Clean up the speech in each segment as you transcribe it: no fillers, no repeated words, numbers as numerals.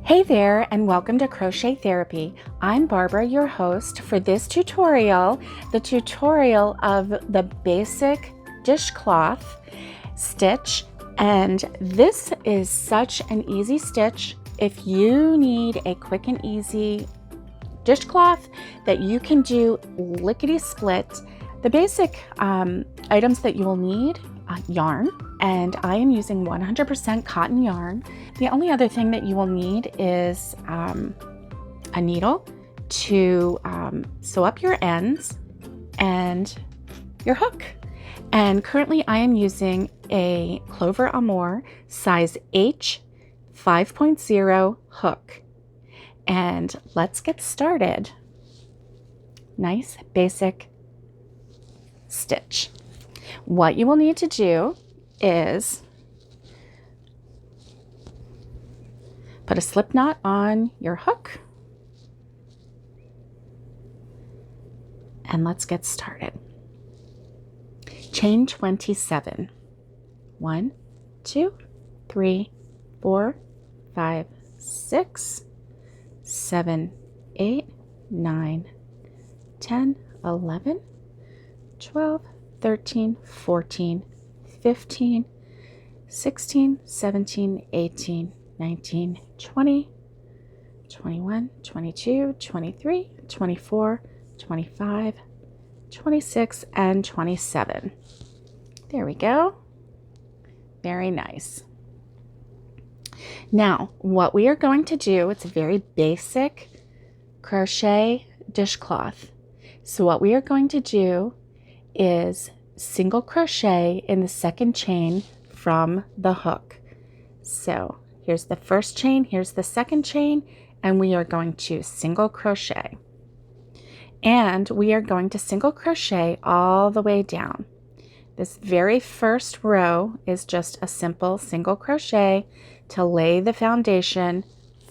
Hey there, and welcome to Crochet Therapy. I'm Barbara, your host for this tutorial, the tutorial of the basic dishcloth stitch. And this is such an easy stitch. If you need a quick and easy dishcloth that you can do lickety split, the basic items that you will need: yarn, and I am using 100% cotton yarn. The only other thing that you will need is a needle to sew up your ends and your hook. And currently I am using a Clover Amour size H 5.0 hook. And let's get started. Nice basic stitch. What you will need to do is put a slip knot on your hook, and let's get started. Chain 27. 1, 2, 3, 4, 5, 6, 7, 8, 9, 10, 11, 12, 13, 14, 15, 16, 17, 18, 19, 20, 21, 22, 23, 24, 25, 26, and 27. There we go. Very nice. Now, what we are going to do, it's a very basic crochet dishcloth. So what we are going to do is single crochet in the second chain from the hook. So here's the first chain, here's the second chain, and we are going to single crochet. And we are going to single crochet all the way down. This very first row is just a simple single crochet to lay the foundation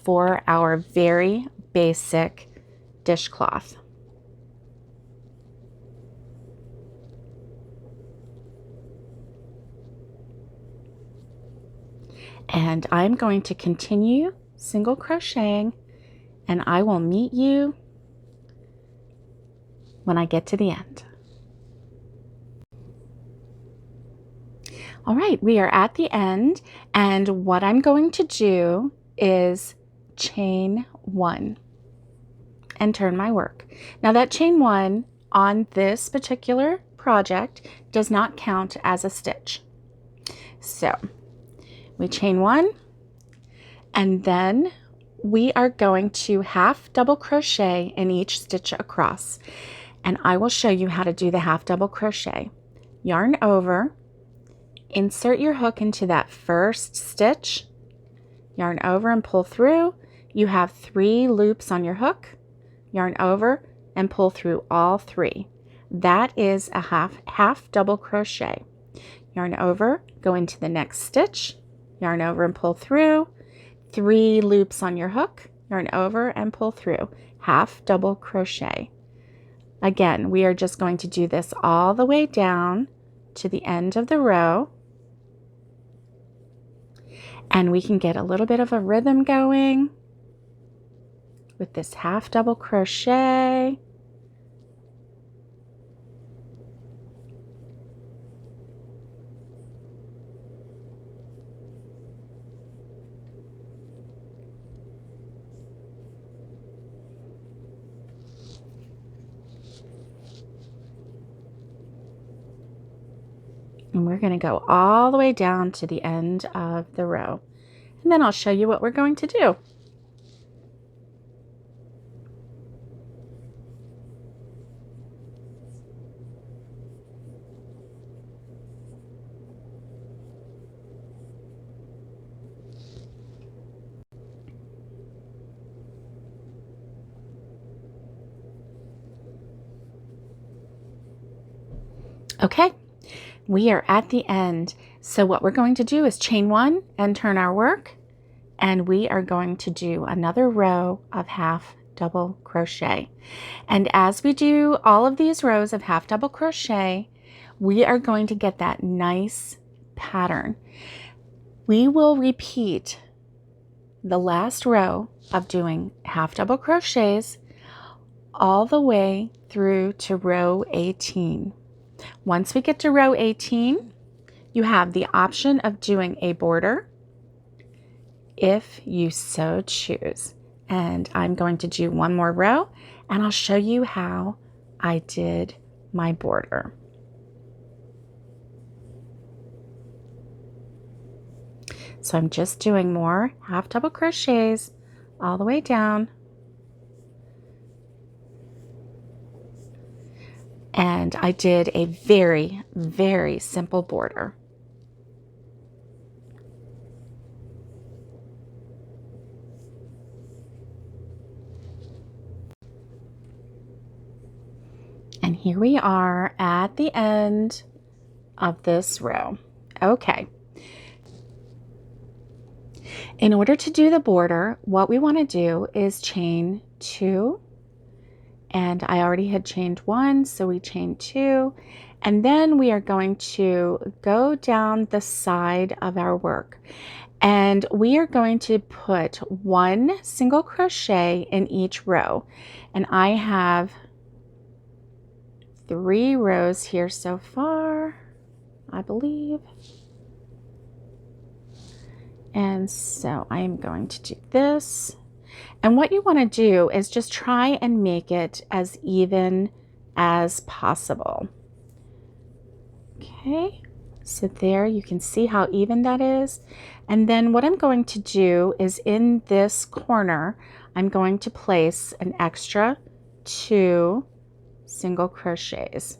for our very basic dishcloth. And I'm going to continue single crocheting, and I will meet you when I get to the end. All right, we are at the end, and what I'm going to do is chain 1 and turn my work. Now that chain 1 on this particular project does not count as a stitch. So we chain 1, and then we are going to half double crochet in each stitch across. And I will show you how to do the half double crochet. Yarn over, insert your hook into that first stitch, yarn over and pull through. You have 3 loops on your hook, yarn over and pull through all 3. That is a half double crochet. Yarn over, go into the next stitch, yarn over and pull through, 3 loops on your hook, yarn over and pull through, half double crochet. Again, we are just going to do this all the way down to the end of the row, and we can get a little bit of a rhythm going with this half double crochet. And we're going to go all the way down to the end of the row. And then I'll show you what we're going to do. Okay. We are at the end. So what we're going to do is chain 1 and turn our work, and we are going to do another row of half double crochet. And as we do all of these rows of half double crochet, we are going to get that nice pattern. We will repeat the last row of doing half double crochets all the way through to row 18. Once we get to row 18, you have the option of doing a border if you so choose. And I'm going to do one more row and I'll show you how I did my border. So I'm just doing more half double crochets all the way down. And I did a very, very simple border. And here we are at the end of this row. Okay. In order to do the border, what we want to do is chain 2, and I already had chained 1, so we chain 2, and then we are going to go down the side of our work, and we are going to put 1 single crochet in each row, and I have 3 rows here so far, I believe. And so I am going to do this. And what you want to do is just try and make it as even as possible. Okay, so there you can see how even that is. And then what I'm going to do is in this corner, I'm going to place an extra 2 single crochets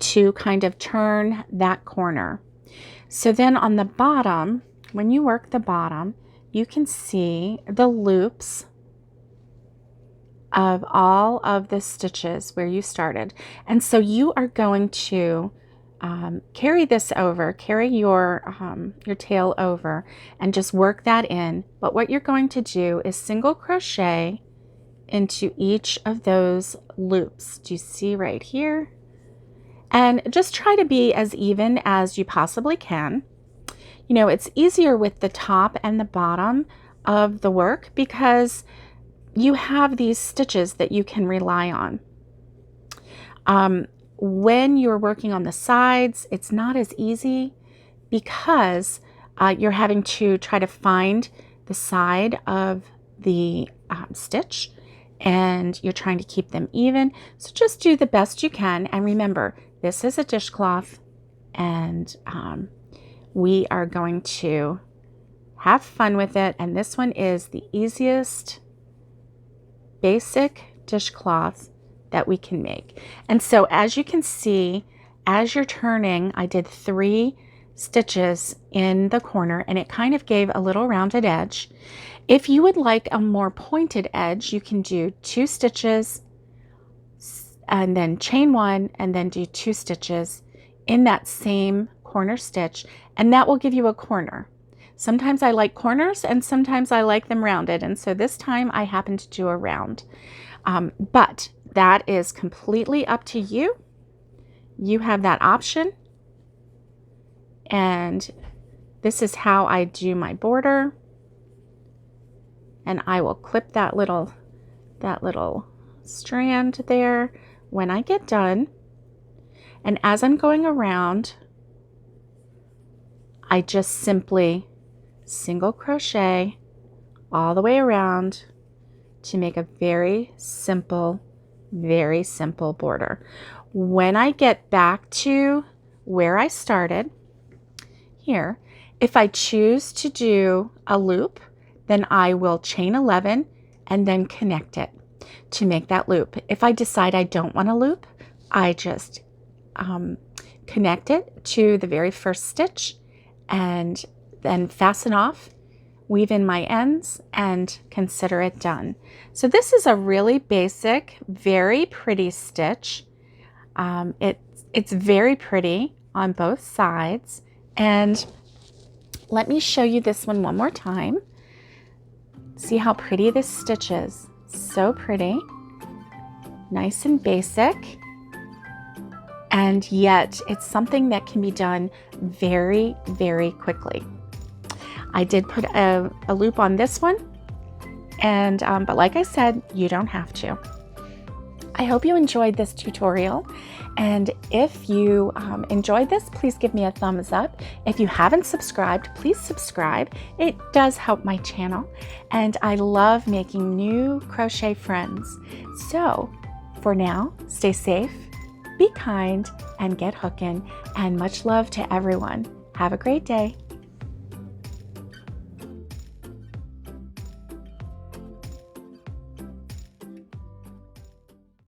to kind of turn that corner. So then on the bottom, when you work the bottom, you can see the loops of all of the stitches where you started. And so you are going to carry this over, carry your tail over and just work that in. But what you're going to do is single crochet into each of those loops. Do you see right here? And just try to be as even as you possibly can. You know, it's easier with the top and the bottom of the work because you have these stitches that you can rely on. When you're working on the sides, it's not as easy because you're having to try to find the side of the stitch and you're trying to keep them even. So just do the best you can. And remember, this is a dishcloth and we are going to have fun with it. And this one is the easiest basic dishcloth that we can make. And so as you can see, as you're turning, I did 3 stitches in the corner and it kind of gave a little rounded edge. If you would like a more pointed edge, you can do 2 stitches and then chain 1 and then do 2 stitches in that same corner stitch, and that will give you a corner. Sometimes I like corners and sometimes I like them rounded, and so this time I happen to do a round. But that is completely up to you. You have that option. And this is how I do my border. And I will clip that little strand there when I get done. And as I'm going around, I just simply single crochet all the way around to make a very simple border. When I get back to where I started here, if I choose to do a loop, then I will chain 11 and then connect it to make that loop. If I decide I don't want a loop, I just connect it to the very first stitch and then fasten off, weave in my ends, and consider it done. So this is a really basic, very pretty stitch. It's very pretty on both sides. And let me show you this one more time. See how pretty this stitch is. So pretty. Nice and basic. And yet it's something that can be done very, very quickly. I did put a loop on this one, and but like I said, you don't have to. I hope you enjoyed this tutorial, and if you enjoyed this, please give me a thumbs up. If you haven't subscribed, please subscribe. It does help my channel, and I love making new crochet friends. So for now, stay safe, be kind, and get hooking, and much love to everyone. Have a great day.